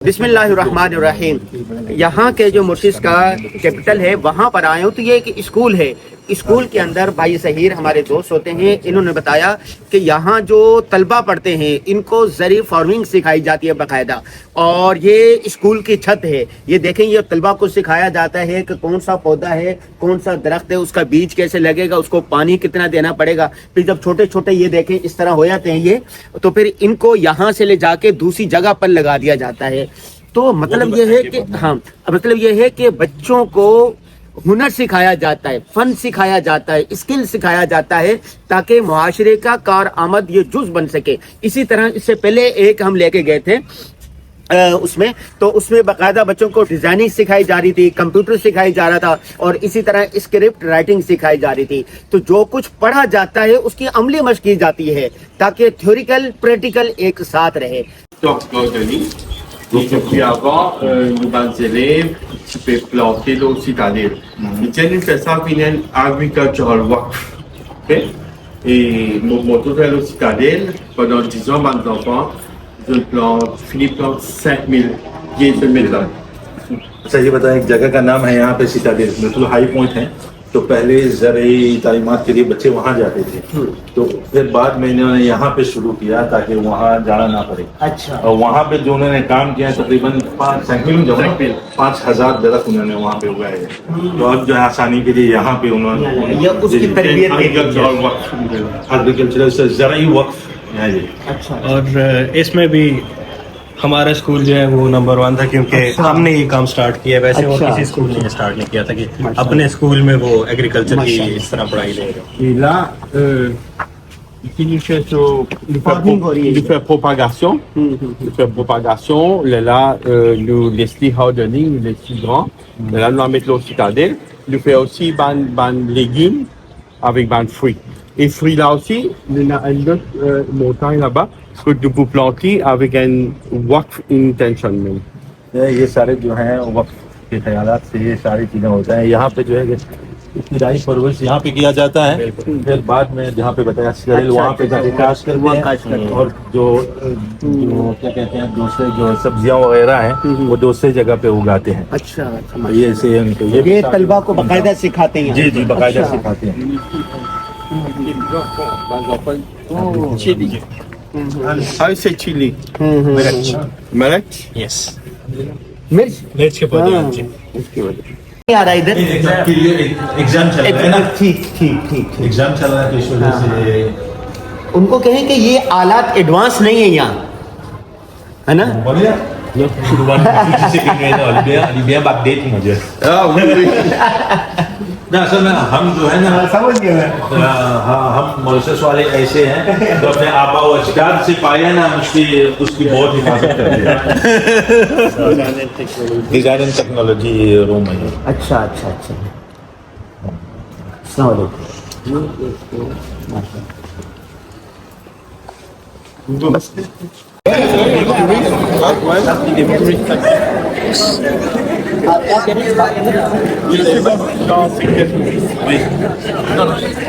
बिस्मिल्लाहिर्रहमानिर्रहीम। यहाँ के जो मुर्शिद का कैपिटल है वहाँ पर आए हूँ तो ये एक स्कूल है। स्कूल के अंदर भाई सहीर हमारे दोस्त होते हैं, इन्होंने बताया कि यहाँ जो तलबा पढ़ते हैं इनको ज़री फार्मिंग सिखाई जाती है बाकायदा। और ये स्कूल की छत है, ये देखें, ये तलबा को सिखाया जाता है कि कौन सा पौधा है, कौन सा दरख्त है, उसका बीज कैसे लगेगा, उसको पानी कितना देना पड़ेगा। फिर जब छोटे छोटे ये देखें इस तरह हो जाते हैं ये, तो फिर इनको यहाँ से ले जाके दूसरी जगह पर लगा दिया जाता है। तो मतलब ये है कि मतलब ये है कि बच्चों को हुनर सिखाया जाता है, फन सिखाया जाता है, स्किल सिखाया जाता है ताकि मुआशरे का कारआमद ये जुज बन सके। इसी तरह इससे पहले एक हम लेके गए थे उसमें बाकायदा बच्चों को डिजाइनिंग सिखाई जा रही थी, कंप्यूटर सिखाई जा रहा था और इसी तरह स्क्रिप्ट राइटिंग सिखाई जा रही थी। तो जो कुछ पढ़ा जाता है उसकी अमली मशक की जाती है ताकि थ्योरिकल प्रैक्टिकल एक साथ रहे। Donc, puis avant, nos bandes élèves, tu peux planter l'eau citadelle. Ils tiennent une façon finale agricultural work. Okay? Et mon tour de l'eau citadelle, pendant 10 ans, mes enfants, je plante, finis plante 5000 pieds de métal. अच्छा ये बताएं, एक जगह का नाम है यहाँ पे सिटाडेल, बिल्कुल हाई पॉइंट है। तो पहले ज़रूरी तालीमात के लिए बच्चे वहाँ जाते थे, तो फिर बाद में इन्होंने यहाँ पे शुरू किया ताकि वहाँ जाना ना पड़े। अच्छा। और वहाँ पे जो उन्होंने काम किया तकरीबन 5,000 दरख्त उन्होंने वहाँ पे उगाए हैं। तो अब जो है आसानी के लिए यहाँ पे उन्होंने एग्रीकल्चरल ज़राई वक्फ यहाँ ये। अच्छा। और इसमें भी हमारा स्कूल जो है वो नंबर 1 था क्योंकि हमने ये काम स्टार्ट किया। वैसे और किसी स्कूल ने स्टार्ट नहीं किया था कि अपने स्कूल में वो एग्रीकल्चर की इस तरह पढ़ाई ले रहे। Et là, ici nous cherchons de faire propagation. De faire propagation. Là, nous laissons hardening, nous laissons grand. Là, nous mettons l'eau citadelle. Nous faisons aussi ban légumes avec ban fruits. Et fruits là aussi, il y a une autre montagne là-bas que vous plantez avec un waqf intention में। ये सारे जो हैं वक्त के ख्यालात से ये सारी चीज़ें होता है। यहाँ पे जो है इब्तिदाई परवरिश यहाँ पे किया जाता है, फिर बाद में जहाँ पे बताया सिटाडेल वहाँ पे जाके काश करते हैं। और जो क्या कहते हैं दूसरे जो सब्जियाँ वगैरह हैं वो दूसरे जगह पे उगाते हैं। अच्छा। ये से ये तलबा को बाकायदा सिखाते हैं। जी बाकायदा सिखाते हैं। How you say chili? Miर्च? यस, मिर्च के पौधे हैं जी। नहीं आ रहा इधर। एग्जाम चल रहा है ना, ठीक। एग्जाम चल रहा है तो इस वजह से उनको कहें कि ये आलात एडवांस नहीं है यहाँ, है ना। बढ़िया Libya update मुझे ना असल में हम जो है ना समझ गए। हम मॉरिशस वाले ऐसे हैं जो अपने आबा और अजदाद से पाया ना उसकी बहुत हिफाजत करते हैं। डिजाइन एंड टेक्नोलॉजी रूम है। अच्छा।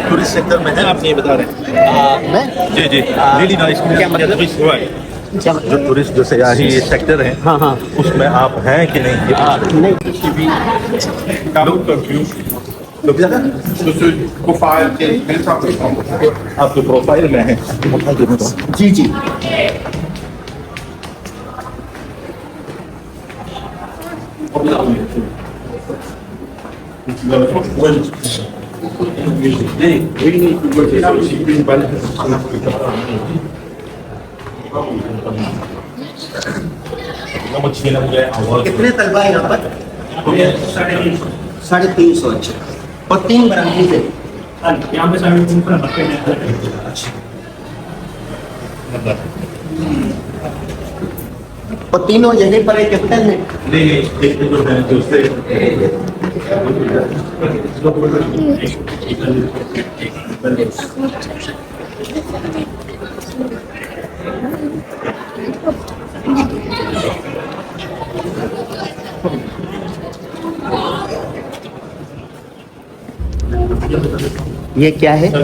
टूरिस्ट सेक्टर में है, आप नहीं बता रहे मैं जी क्या मतलब जो टूरिस्ट जो सयाही सेक्टर है हाँ उसमें आप हैं कि नहीं? आपके प्रोफाइल में है जी। कितने तलबा है यहाँ पर? 350। अच्छा। और 3 बरामदी से यहाँ पे 350 पर रखे हैं। अच्छा। और तीनों यहीं पर कैपिटल में? नहीं जो है दूसरे ये क्या है? जो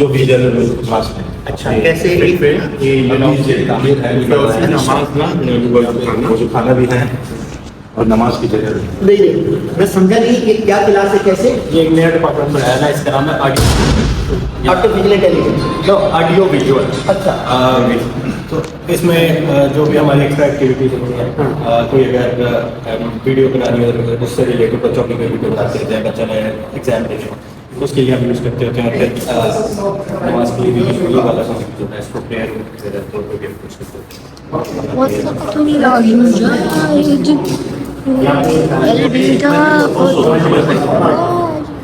विजुअल क्लास है। अच्छा कैसे अभी ये तामीर है, वो जो खाना भी है और नमाज की जगह भी है। नहीं मैं समझा नहीं कि क्या क्लास है कैसे ये एक नया डिपार्टमेंट बनाया ना, इसका नाम है आर्टिफिशियल इंटेलिजेंस ऑडियो विजुअल। अच्छा तो इसमें जो भी हमारी एक्स्ट्रा एक्टिविटीज होती हैं, कोई अगर वीडियो बनानी हो उससे रिलेटेड बच्चों की कोई वीडियो बना सकते हैं, बच्चा ने एग्जाम देने हो उसके लिए हम यूज़ करते होते हैं। फिर नमाज के लिए भी ये वाला जो है इसको प्रेयर के तौर पर भी यूज़ करते हैं। وثقت العجاج البداء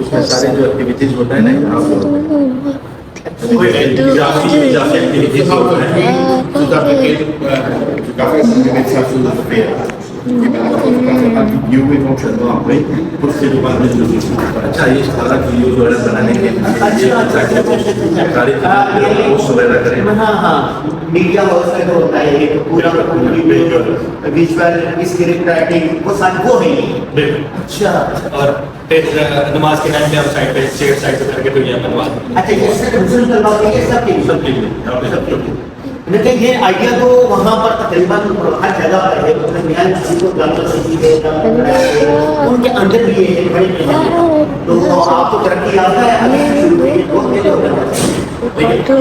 उसमें सारे जो एक्टिविटीज होता है ना यहाँ कोई इजाफी एक्टिविटीज होता है अच्छा ये सारा वीडियो वगैरह बनाने के सारी पोस्ट वगैरह करें। हाँ हाँ मीडिया हाउस का जो होता है एक पूरा विजुअल स्क्रिप्ट राइटिंग वो सारी वो है ये। अच्छा और फिर नमाज के टाइम पे हम साइड पे शेयर साइड पे करके तो ये बनवा अच्छा ये सब करवाते हैं सबके लेकिन ये आइडिया तो वहाँ पर तकरीबन हर जगह पर है, तो मैं किसी को जानना चाहिए उनके अंदर भी ये है तो आप तो तरक्की याफ्ता है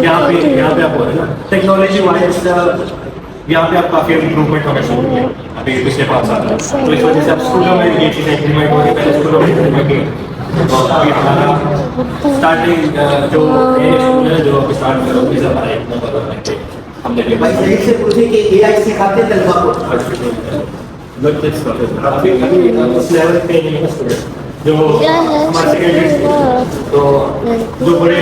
यहाँ पे आप बोल रहे हैं ना टेक्नोलॉजी वाइज यहाँ पे आप काफी इम्प्रूवमेंट होना शुरू हुई है अभी पिछले 5 साल में। तो इस वजह से अब स्कूलों में ये चीज़ें इम्प्लीमेंट हो रही है, पहले स्कूलों में इम्प्लीमेंट की तो अभी हमारा स्टार्टिंग जो स्कूल है जो अभी स्टार्ट करो भी हमारा 1 नंबर हमने भाई सही से पूछे कि एआई सिखाते तलबा को अभी उस लेवल पे नहीं है स्टूडेंट जो हमारे सेकेंडरी तो जो बड़े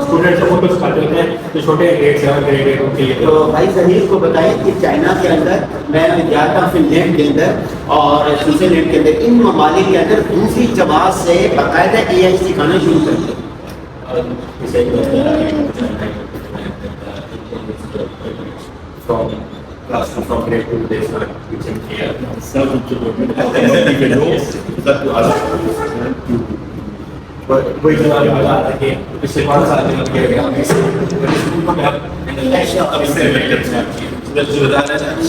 स्टूडेंट्स हैं उनको सिखाते होते हैं जो छोटे ग्रेड 7 ग्रेड 8 उनके लिए। तो भाई जहीर को बताएं कि चाइना के अंदर मैं गया था फिनलैंड के अंदर और स्विट्जरलैंड के अंदर इन ममालिक के अंदर दूसरी जमात से बाकायदा एआई सिखाना शुरू कर from class from grade 2 they start teaching here. कोई जगह बता रहा है कि पिछले 5 साल में किया गया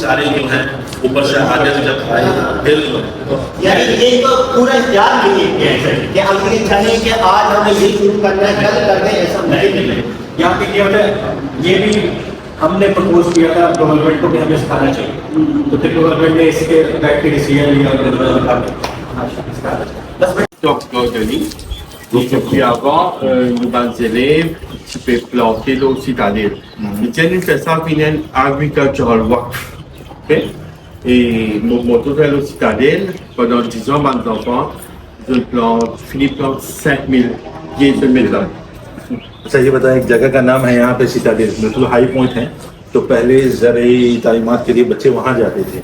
सारे जो हैं ऊपर से आगे जब फिर यानी ये तो पूरा इंतजार नहीं है कि हम ये चाहें कि आज हमें ये शुरू करना है कल करना है ऐसा नहीं। यहाँ पे क्या होता है ये भी हमने प्रपोज किया था गवर्नमेंट को भी हमें सिखाना चाहिए, तो फिर गवर्नमेंट ने इसके बैठ के डिसीजन लिया Top Gardening. Donc, depuis avant, nos bandes élèves, tu peux planter l'eau citadelle. Ils tiennent une façon finale agricultural work. Ok? Et mon tour à l'eau citadelle, pendant 10 ans, mes enfants, je plante, finis plante 5000 pieds de maison. अच्छा ये बताएं एक जगह का नाम है यहाँ पे सिटाडेल, बिल्कुल हाई पॉइंट है। तो पहले ज़रूरी तालीमात के लिए बच्चे वहाँ जाते थे,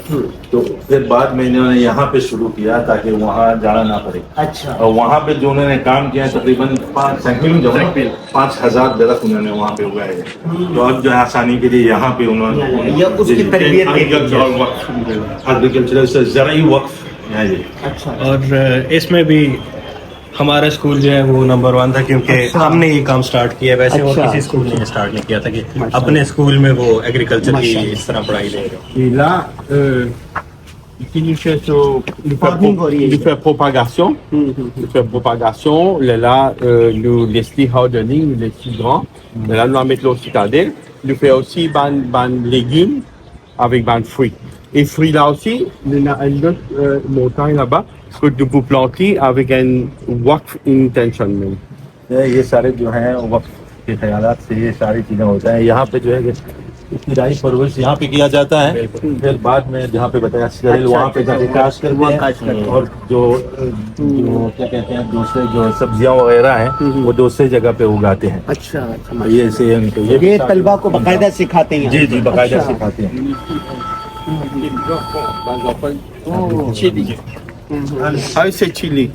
तो फिर बाद में इन्होंने यहाँ पे शुरू किया ताकि वहाँ जाना ना पड़े। अच्छा और वहाँ पे जो उन्होंने काम किया है तकरीबन 5,000 दरख्त उन्होंने वहाँ पे उगाए हैं। तो अब जो है आसानी के लिए यहाँ पे उन्होंने ये उसकी तरबियत एग्रीकल्चरल से ज़रूरी वक्फ है ये। अच्छा और इसमें भी हमारा स्कूल जो है वो नंबर 1 था क्योंकि हमने ये काम स्टार्ट किया। वैसे और किसी स्कूल ने स्टार्ट नहीं किया था कि अपने स्कूल में वो एग्रीकल्चर की इस तरह पढ़ाई ले रहे हो। Et là, ici, nous faisons propagation. Nous faisons propagation. Là, nous laissons hardening, nous laissons grand. Là, nous mettons l'eau citadelle. Nous faisons aussi ban légumes avec ban fruits. Et fruits là aussi, il y a une autre montagne là-bas que vous plantez avec un work intention. ये सारे जो हैं वक्त के ख्यालात से ये सारी चीज़ें होता है। यहाँ पे जो है कि इब्तिदाई परवरिश यहाँ पे किया जाता है, फिर बाद में जहाँ पे बताया सरेल वहाँ पे जाके काश करते हैं, और जो क्या कहते हैं दूसरे जो सब्जियाँ वगैरह हैं वो दूसरे जगह पे उगाते हैं। अच्छा ये से ये तलबा को बाकायदा सिखाते हैं। जी जी बाकायदा सिखाते हैं। Chili. Ah, c'est chili.